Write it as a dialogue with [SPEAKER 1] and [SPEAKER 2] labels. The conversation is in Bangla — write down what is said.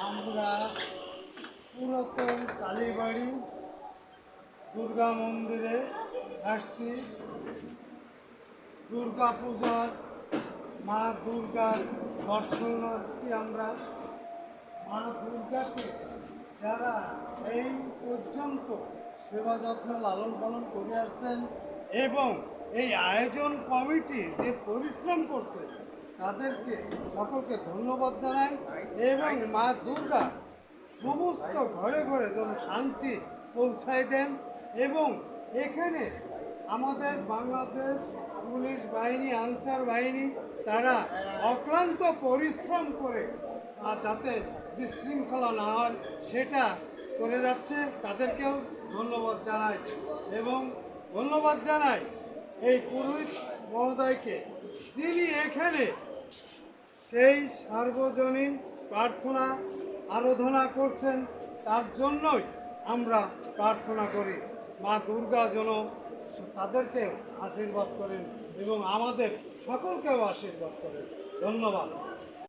[SPEAKER 1] আমরা পুরাতন কালীবাড়ি দুর্গা মন্দিরে আসছি। দুর্গা পূজার মা দুর্গার দর্শনার্থী আমরা। মা দুর্গাকে যারা এই পর্যন্ত সেবা যত্ন লালন পালন করে আসছেন এবং এই আয়োজন কমিটি যে পরিশ্রম করছে তাদেরকে সকলকে ধন্যবাদ জানাই। এবং মা দুর্গা সমস্ত ঘরে ঘরে যেন শান্তি পৌঁছায় দেন এবং এখানে আমাদের বাংলাদেশ পুলিশ বাহিনী, আনসার বাহিনী তারা অক্লান্ত পরিশ্রম করে যাতে বিশৃঙ্খলা না হয় সেটা করে যাচ্ছে, তাদেরকেও ধন্যবাদ জানাই। এবং ধন্যবাদ জানাই এই পুরোহিত মহোদয়কে, যিনি এখানে সেই সার্বজনীন প্রার্থনা আরাধনা করছেন। তার জন্যই আমরা প্রার্থনা করি মা দুর্গা যেন তাদেরকে আশীর্বাদ করেন এবং আমাদের সকলকেও আশীর্বাদ করেন। ধন্যবাদ।